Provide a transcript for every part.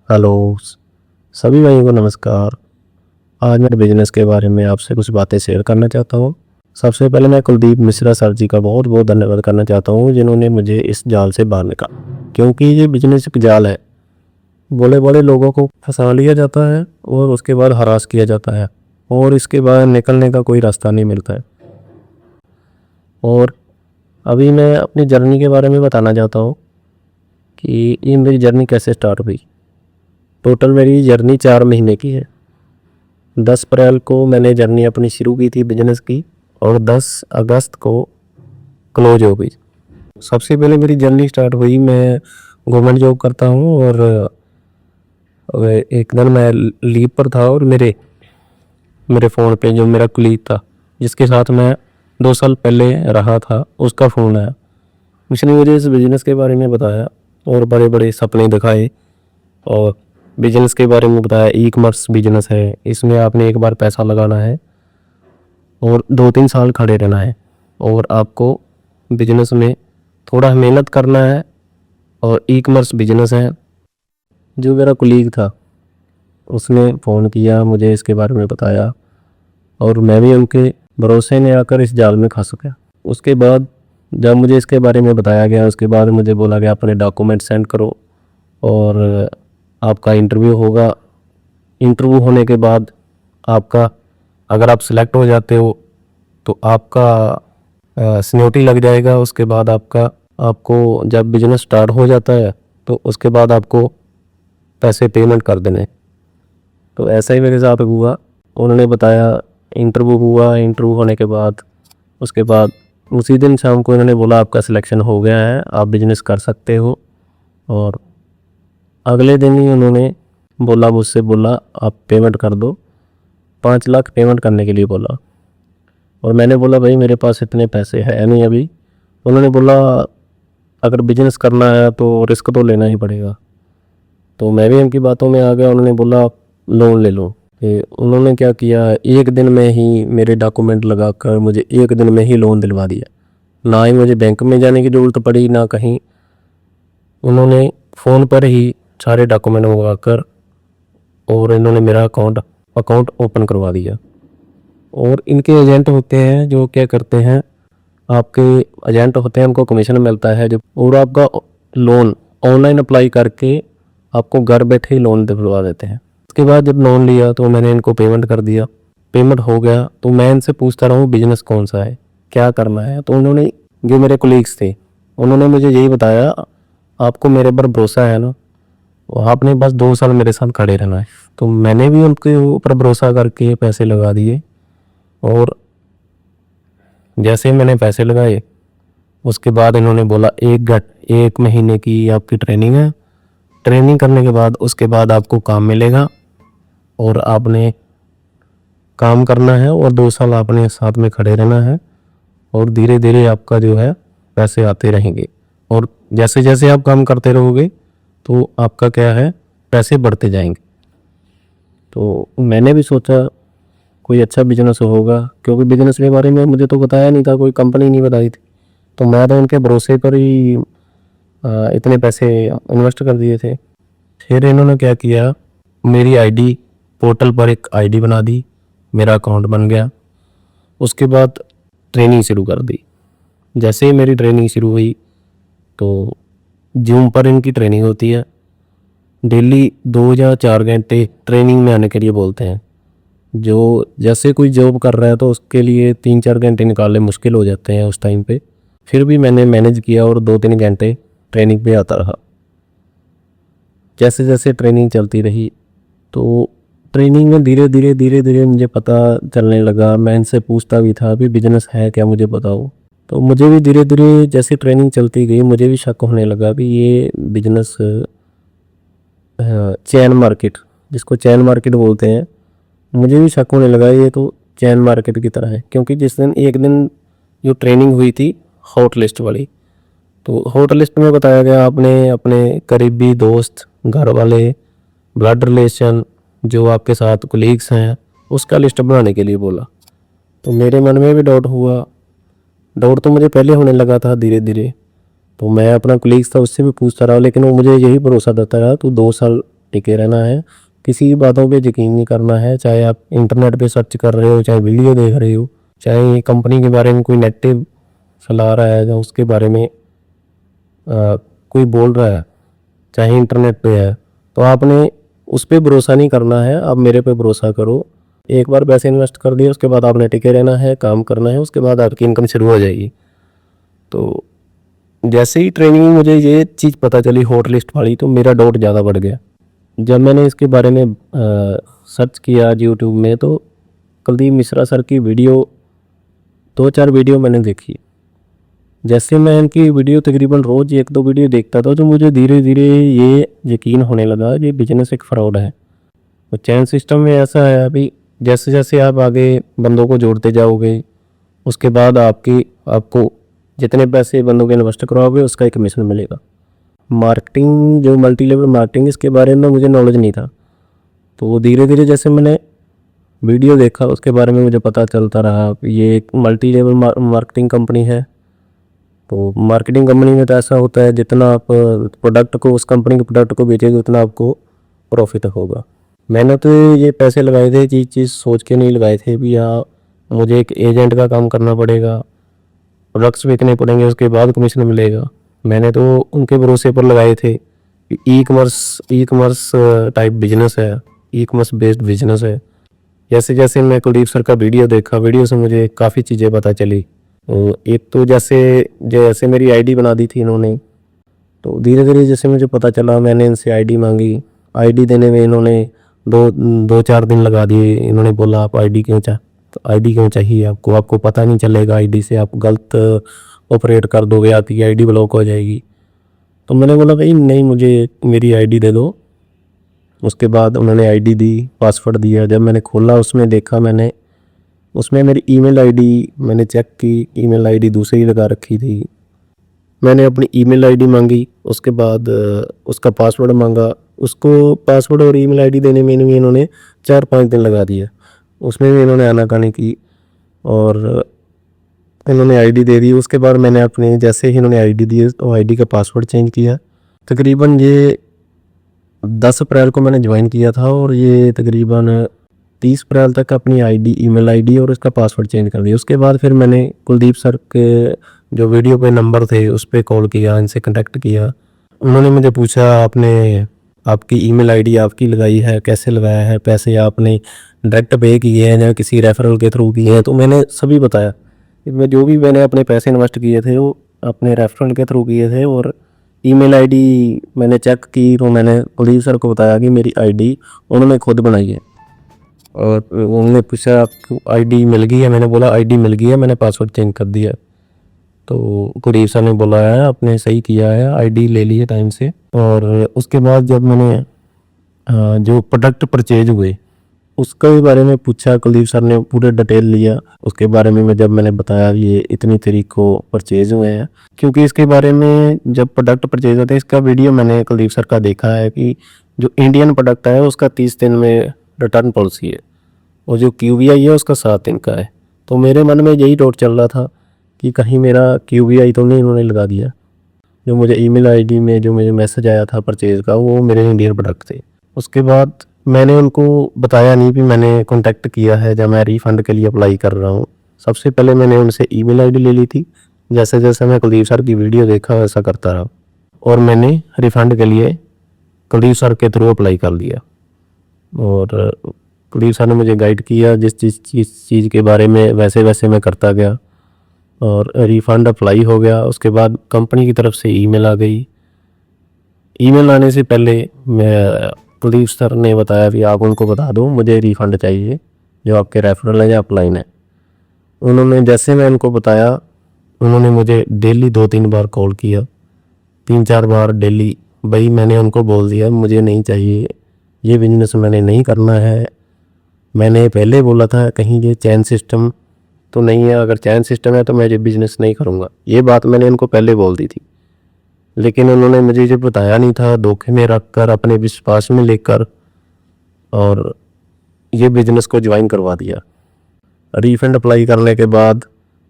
Hello, सभी भाइयों को नमस्कार। आज मैं बिजनेस के बारे में आपसे कुछ बातें शेयर करना चाहता हूँ। सबसे पहले मैं कुलदीप मिश्रा सर जी का बहुत बहुत धन्यवाद करना चाहता हूँ जिन्होंने मुझे इस जाल से बाहर निकाला, क्योंकि ये बिजनेस एक जाल है। बड़े बड़े लोगों को फंसा लिया जाता है और उसके बाद हरास किया जाता है और इसके बाद निकलने का कोई रास्ता नहीं मिलता है। और अभी मैं अपनी जर्नी के बारे में बताना चाहता हूँ कि ये मेरी जर्नी कैसे स्टार्ट हुई। टोटल मेरी जर्नी 4 महीने की है। 10 अप्रैल को मैंने जर्नी अपनी शुरू की थी बिजनेस की और 10 अगस्त को क्लोज हो गई। सबसे पहले मेरी जर्नी स्टार्ट हुई, मैं गवर्नमेंट जॉब करता हूँ और एक दिन मैं लीव पर था और मेरे मेरे फ़ोन पे जो मेरा कुलीग था जिसके साथ मैं 2 साल पहले रहा था उसका फ़ोन आया। उसने मुझे इस बिज़नेस के बारे में बताया और बड़े बड़े सपने दिखाए और बिजनेस के बारे में बताया। ई कॉमर्स बिजनेस है, इसमें आपने एक बार पैसा लगाना है और 2-3 साल खड़े रहना है और आपको बिजनेस में थोड़ा मेहनत करना है। और ई कॉमर्स बिजनेस है। जो मेरा कुलीग था उसने फ़ोन किया, मुझे इसके बारे में बताया और मैं भी उनके भरोसे में आकर इस जाल में फंस गया। उसके बाद जब मुझे इसके बारे में बताया गया, उसके बाद मुझे बोला गया अपने डॉक्यूमेंट सेंड करो और आपका इंटरव्यू होगा। इंटरव्यू होने के बाद आपका, अगर आप सिलेक्ट हो जाते हो तो आपका सीनियोरिटी लग जाएगा। उसके बाद आपको जब बिजनेस स्टार्ट हो जाता है तो उसके बाद आपको पैसे पेमेंट कर देने। तो ऐसा ही मेरे साथ हुआ। उन्होंने बताया, इंटरव्यू हुआ। इंटरव्यू होने के बाद उसके बाद उसी दिन शाम को इन्होंने बोला आपका सिलेक्शन हो गया है, आप बिजनेस कर सकते हो। और अगले दिन ही उन्होंने मुझसे बोला आप पेमेंट कर दो, 5 लाख पेमेंट करने के लिए बोला। और मैंने बोला भाई मेरे पास इतने पैसे है नहीं अभी। उन्होंने बोला अगर बिजनेस करना है तो रिस्क तो लेना ही पड़ेगा। तो मैं भी उनकी बातों में आ गया। उन्होंने बोला लोन ले लो। उन्होंने क्या किया, एक दिन में ही मेरे डॉक्यूमेंट लगाकर मुझे एक दिन में ही लोन दिलवा दिया। ना ही मुझे बैंक में जाने की ज़रूरत पड़ी ना कहीं। उन्होंने फ़ोन पर ही सारे डॉक्यूमेंट मंगवाकर और इन्होंने मेरा अकाउंट ओपन करवा दिया। और इनके एजेंट होते हैं जो क्या करते हैं, आपके एजेंट होते हैं, उनको कमीशन मिलता है जब, और आपका लोन ऑनलाइन अप्लाई करके आपको घर बैठे ही लोन दिलवा देते हैं। उसके बाद जब लोन लिया तो मैंने इनको पेमेंट कर दिया। पेमेंट हो गया तो मैं इनसे पूछता रहा हूँ बिजनेस कौन सा है, क्या करना है। तो उन्होंने, जो मेरे कोलीग्स थे, उन्होंने मुझे यही बताया आपको मेरे पर भरोसा है ना, आपने बस 2 साल मेरे साथ खड़े रहना है। तो मैंने भी उनके ऊपर भरोसा करके पैसे लगा दिए। और जैसे ही मैंने पैसे लगाए उसके बाद इन्होंने बोला 1 महीने की आपकी ट्रेनिंग है। ट्रेनिंग करने के बाद उसके बाद आपको काम मिलेगा और आपने काम करना है और 2 साल आपने साथ में खड़े रहना है और धीरे धीरे आपका जो है पैसे आते रहेंगे। और जैसे जैसे आप काम करते रहोगे तो आपका क्या है, पैसे बढ़ते जाएंगे। तो मैंने भी सोचा कोई अच्छा बिजनेस होगा, क्योंकि बिजनेस के बारे में मुझे तो बताया नहीं था, कोई कंपनी नहीं बताई थी। तो मैं तो उनके भरोसे पर ही इतने पैसे इन्वेस्ट कर दिए थे। फिर इन्होंने क्या किया, मेरी आईडी पोर्टल पर एक आईडी बना दी, मेरा अकाउंट बन गया। उसके बाद ट्रेनिंग शुरू कर दी। जैसे ही मेरी ट्रेनिंग शुरू हुई तो जूम पर इनकी ट्रेनिंग होती है। डेली 2 या 4 घंटे ट्रेनिंग में आने के लिए बोलते हैं। जो जैसे कोई जॉब कर रहा है तो उसके लिए 3-4 घंटे निकालने मुश्किल हो जाते हैं उस टाइम पे। फिर भी मैंने मैनेज किया और 2-3 घंटे ट्रेनिंग पे आता रहा। जैसे जैसे ट्रेनिंग चलती रही तो ट्रेनिंग में धीरे धीरे मुझे पता चलने लगा। मैं इनसे पूछता भी था अभी बिजनेस है क्या, मुझे बताओ। तो मुझे भी धीरे धीरे जैसे ट्रेनिंग चलती गई मुझे भी शक होने लगा भी ये बिजनेस चैन मार्केट, जिसको चैन मार्केट बोलते हैं, मुझे भी शक होने लगा ये तो चैन मार्केट की तरह है। क्योंकि जिस दिन एक दिन जो ट्रेनिंग हुई थी हॉट लिस्ट वाली, तो हॉट लिस्ट में बताया गया आपने अपने करीबी दोस्त, घर वाले, ब्लड रिलेशन, जो आपके साथ कोलीग्स हैं, उसका लिस्ट बनाने के लिए बोला। तो मेरे मन में भी डाउट हुआ। डाउट तो मुझे पहले होने लगा था धीरे धीरे। तो मैं अपना कोलीग्स था उससे भी पूछता रहा, लेकिन वो मुझे यही भरोसा देता रहा तू 2 साल टिके रहना है, किसी बातों पे यकीन नहीं करना है, चाहे आप इंटरनेट पे सर्च कर रहे हो, चाहे वीडियो देख रहे हो, चाहे कंपनी के बारे में कोई नेगेटिव फैला रहा है या उसके बारे में कोई बोल रहा है, चाहे इंटरनेट पे है, तो आपने उस पर भरोसा नहीं करना है, आप मेरे पे भरोसा करो। एक बार पैसे इन्वेस्ट कर दिए, उसके बाद आपने टिके रहना है, काम करना है, उसके बाद आपकी इनकम शुरू हो जाएगी। तो जैसे ही ट्रेनिंग में मुझे ये चीज़ पता चली हॉट लिस्ट वाली, तो मेरा डाउट ज़्यादा बढ़ गया। जब मैंने इसके बारे में सर्च किया यूट्यूब में, तो कुलदीप मिश्रा सर की वीडियो 2-4 वीडियो मैंने देखी। जैसे मैं इनकी वीडियो तकरीबन रोज़ 1-2 वीडियो देखता था, तो मुझे धीरे धीरे ये यकीन होने लगा ये बिजनेस एक फ्रॉड है। तो चैन सिस्टम में ऐसा है अभी, जैसे जैसे आप आगे बंदों को जोड़ते जाओगे, उसके बाद आपको जितने पैसे बंदों के इन्वेस्ट करवाओगे उसका एक कमीशन मिलेगा। मार्केटिंग, जो मल्टी लेवल मार्केटिंग, इसके बारे में मुझे नॉलेज नहीं था। तो धीरे धीरे जैसे मैंने वीडियो देखा, उसके बारे में मुझे पता चलता रहा कि ये एक मल्टी लेवल मार्केटिंग कंपनी है। तो मार्केटिंग कंपनी में तो ऐसा होता है, जितना आप प्रोडक्ट को, उस कंपनी के प्रोडक्ट को बेचेंगे, उतना आपको प्रॉफिट होगा। मैंने तो ये पैसे लगाए थे चीज़ सोच के नहीं लगाए थे भी हाँ मुझे एक एजेंट का काम करना पड़ेगा, प्रोडक्ट्स बेचने पड़ेंगे, उसके बाद कमीशन मिलेगा। मैंने तो उनके भरोसे पर लगाए थे कि ई कॉमर्स टाइप बिजनेस है, ई कॉमर्स बेस्ड बिजनेस है। जैसे जैसे मैं कुलदीप सर का वीडियो देखा, वीडियो से मुझे काफ़ी चीज़ें पता चली। एक तो जैसे जैसे मेरी आईडी बना दी थी इन्होंने, तो धीरे धीरे जैसे मुझे पता चला, मैंने इनसे आईडी मांगी। आईडी देने में इन्होंने 2-4 दिन लगा दिए। इन्होंने बोला आप आईडी क्यों चाहिए आपको, आपको पता नहीं चलेगा, आईडी से आप गलत ऑपरेट कर दोगे, आपकी आईडी ब्लॉक हो जाएगी। तो मैंने बोला भाई नहीं, मुझे मेरी आईडी दे दो। उसके बाद उन्होंने आईडी दी, पासवर्ड दिया। जब मैंने खोला, उसमें देखा, मैंने उसमें मेरी ईमेल आईडी मैंने चेक की, ईमेल आईडी दूसरी लगा रखी थी। मैंने अपनी ईमेल आईडी मांगी, उसके बाद उसका पासवर्ड मांगा। उसको पासवर्ड और ईमेल आईडी देने में भी इन्होंने 4-5 दिन लगा दिया। उसमें भी इन्होंने आनाकानी की और इन्होंने आईडी दे दी। उसके बाद मैंने अपने, जैसे ही इन्होंने आईडी दी तो आईडी का पासवर्ड चेंज किया। तकरीबन ये 10 अप्रैल को मैंने ज्वाइन किया था और ये तकरीबन 30 अप्रैल तक अपनी आईडी, ईमेल आईडी और उसका पासवर्ड चेंज कर दिया। उसके बाद फिर मैंने कुलदीप सर के जो वीडियो पे नंबर थे उस पर कॉल किया, इनसे कनेक्ट किया। उन्होंने मुझे पूछा आपने आपकी ईमेल आईडी आपकी लगाई है, कैसे लगाया है, पैसे आपने डायरेक्ट पे किए हैं या किसी रेफरल के थ्रू किए हैं। तो मैंने सभी बताया कि मैं जो भी मैंने अपने पैसे इन्वेस्ट किए थे वो अपने रेफरल के थ्रू किए थे। और ईमेल आईडी मैंने चेक की तो मैंने कुलदीप सर को बताया कि मेरी आईडी उन्होंने खुद बनाई है। और उन्होंने पूछा आपको आईडी मिल गई है, मैंने बोला आईडी मिल गई है, मैंने पासवर्ड चेंज कर दिया। तो कुलदीप सर ने बोला है आपने सही किया है, आईडी ले ली है टाइम से। और उसके बाद जब मैंने जो प्रोडक्ट परचेज हुए उसके बारे में पूछा, कुलदीप सर ने पूरे डिटेल लिया उसके बारे में। जब मैंने बताया ये इतनी तारीख को परचेज हुए हैं, क्योंकि इसके बारे में जब प्रोडक्ट परचेज होते हैं, इसका वीडियो मैंने कुलदीप सर का देखा है कि जो इंडियन प्रोडक्ट है उसका 30 दिन में रिटर्न पॉलिसी है और जो QBI है उसका 7 दिन का है। तो मेरे मन में यही डाउट चल रहा था कि कहीं मेरा QBI तो नहीं इन्होंने लगा दिया। जो मुझे ईमेल आईडी में जो मुझे मैसेज आया था परचेज़ का, वो मेरे इंडियन प्रोडक्ट थे। उसके बाद मैंने उनको बताया नहीं कि मैंने कॉन्टैक्ट किया है जब मैं रिफ़ंड के लिए अप्लाई कर रहा हूँ। सबसे पहले मैंने उनसे ईमेल आईडी ले ली थी। जैसे जैसे मैं कुलदीप सर की वीडियो देखा वैसा करता रहा और मैंने रिफ़ंड के लिए कुलदीप सर के थ्रू अप्लाई कर लिया। और कुलदीप सर ने मुझे गाइड किया जिस चीज़ के बारे में, वैसे वैसे मैं करता गया और रिफ़ंड अप्लाई हो गया। उसके बाद कंपनी की तरफ से ईमेल आ गई। ईमेल आने से पहले मैं कुलदीप सर ने बताया कि आप उनको बता दो मुझे रिफ़ंड चाहिए जो आपके रेफरल है या अपलाइन है। उन्होंने, जैसे मैं उनको बताया, उन्होंने मुझे डेली 2-3 बार कॉल किया, 3-4 बार डेली। भाई मैंने उनको बोल दिया मुझे नहीं चाहिए, ये बिजनेस मैंने नहीं करना है। मैंने पहले बोला था कहीं ये चैन सिस्टम तो नहीं है, अगर चैन सिस्टम है तो मैं ये बिज़नेस नहीं करूँगा। ये बात मैंने उनको पहले बोल दी थी, लेकिन उन्होंने मुझे ये बताया नहीं था, धोखे में रख कर, अपने विश्वास में लेकर और ये बिज़नेस को ज्वाइन करवा दिया। रिफ़ंड अप्लाई करने के बाद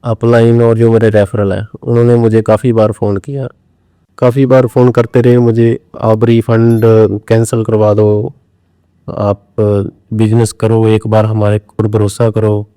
अपलाइन और जो मेरे रेफरल हैं उन्होंने मुझे काफ़ी बार फ़ोन किया काफ़ी बार फ़ोन करते रहे मुझे, आप रिफ़ंड कैंसिल करवा दो, आप बिज़नेस करो, एक बार हमारे ऊपर भरोसा करो,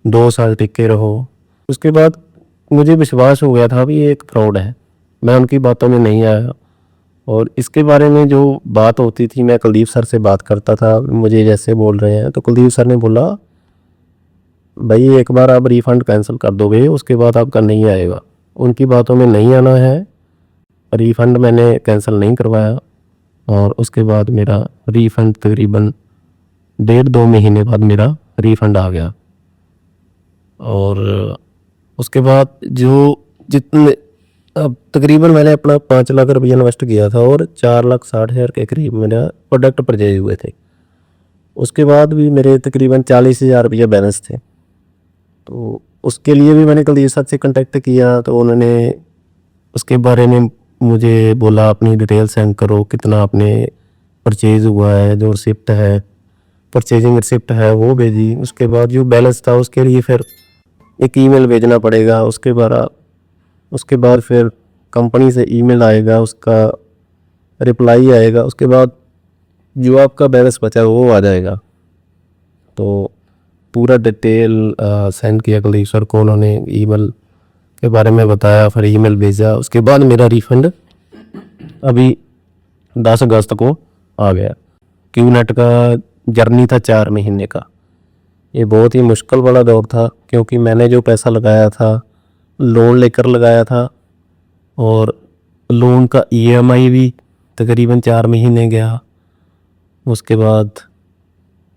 2 साल टिके रहो। उसके बाद मुझे विश्वास हो गया था भी ये एक फ्रॉड है, मैं उनकी बातों में नहीं आया। और इसके बारे में जो बात होती थी, मैं कुलदीप सर से बात करता था, मुझे जैसे बोल रहे हैं, तो कुलदीप सर ने बोला भाई एक बार आप रिफ़ंड कैंसिल कर दोगे, उसके बाद आपका नहीं आएगा। उनकी बातों में नहीं आना है। रिफ़ंड मैंने कैंसिल नहीं करवाया और उसके बाद मेरा रिफ़ंड तकरीबन 1.5-2 महीने बाद मेरा रिफ़ंड आ गया। और उसके बाद जो जितने अब तकरीबन मैंने अपना 5 लाख रुपया इन्वेस्ट किया था और 4,60,000 के करीब मेरा प्रोडक्ट परचेज हुए थे। उसके बाद भी मेरे तकरीबन 40,000 रुपया बैलेंस थे। तो उसके लिए भी मैंने कुलदीप सर से कांटेक्ट किया, तो उन्होंने उसके बारे में मुझे बोला अपनी डिटेल सेंड करो, कितना आपने परचेज हुआ है, जो रिसिप्ट है, परचेजिंग रिसिप्ट है वो भेजी। उसके बाद जो बैलेंस था उसके लिए फिर एक ईमेल भेजना पड़ेगा, उसके बाद फिर कंपनी से ईमेल आएगा, उसका रिप्लाई आएगा, उसके बाद जो आपका बैलेंस बचा वो आ जाएगा। तो पूरा डिटेल सेंड किया कुलदीप सर को, उन्होंने ईमेल के बारे में बताया, फिर ईमेल भेजा। उसके बाद मेरा रिफ़ंड अभी 10 अगस्त को आ गया। क्यूनेट का जर्नी था 4 महीने का। ये बहुत ही मुश्किल वाला दौर था, क्योंकि मैंने जो पैसा लगाया था लोन लेकर लगाया था, और लोन का ईएमआई भी तकरीबन 4 महीने गया। उसके बाद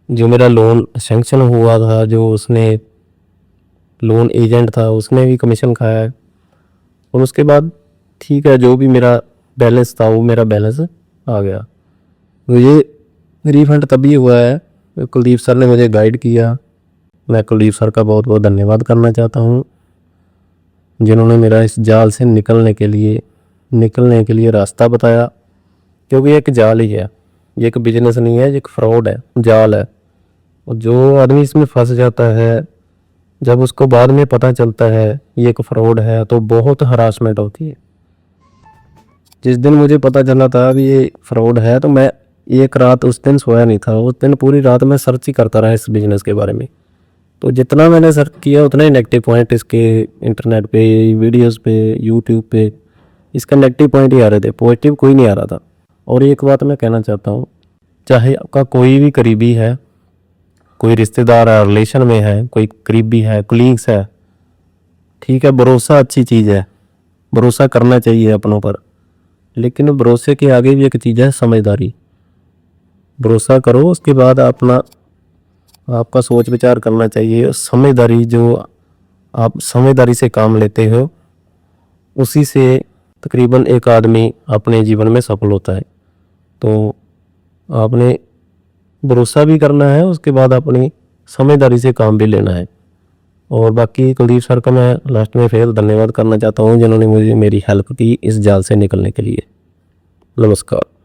जो मेरा लोन सैंक्शन हुआ था, जो उसने लोन एजेंट था, उसने भी कमीशन खाया है। और उसके बाद ठीक है, जो भी मेरा बैलेंस था वो मेरा बैलेंस आ गया। तो ये रिफ़ंड तभी हुआ है, कुलदीप सर ने मुझे गाइड किया। मैं कुलदीप सर का बहुत बहुत धन्यवाद करना चाहता हूँ, जिन्होंने मेरा इस जाल से निकलने के लिए रास्ता बताया। क्योंकि ये एक जाल ही है, ये एक बिजनेस नहीं है, ये एक फ्रॉड है, जाल है। और जो आदमी इसमें फंस जाता है, जब उसको बाद में पता चलता है ये एक फ्रॉड है, तो बहुत हरासमेंट होती है। जिस दिन मुझे पता चला था कि ये फ्रॉड है, तो मैं एक रात उस दिन सोया नहीं था। उस दिन पूरी रात मैं सर्च ही करता रहा इस बिज़नेस के बारे में। तो जितना मैंने सर्च किया उतना ही नेगेटिव पॉइंट इसके इंटरनेट पे, वीडियोस पे, यूट्यूब पे इसका नेगेटिव पॉइंट ही आ रहे थे, पॉजिटिव कोई नहीं आ रहा था। और एक बात मैं कहना चाहता हूँ, चाहे आपका कोई भी करीबी है, कोई रिश्तेदार है, रिलेशन में है, कोई करीबी है, कोलीग्स है, ठीक है, भरोसा अच्छी चीज़ है, भरोसा करना चाहिए अपनों पर। लेकिन भरोसे के आगे भी एक चीज़ है समझदारी। भरोसा करो, उसके बाद आपका सोच विचार करना चाहिए। समझदारी, जो आप समझदारी से काम लेते हो, उसी से तकरीबन एक आदमी अपने जीवन में सफल होता है। तो आपने भरोसा भी करना है, उसके बाद अपनी समझदारी से काम भी लेना है। और बाकी कुलदीप सर का मैं लास्ट में फिर धन्यवाद करना चाहता हूँ, जिन्होंने मुझे मेरी हेल्प की इस जाल से निकलने के लिए। नमस्कार।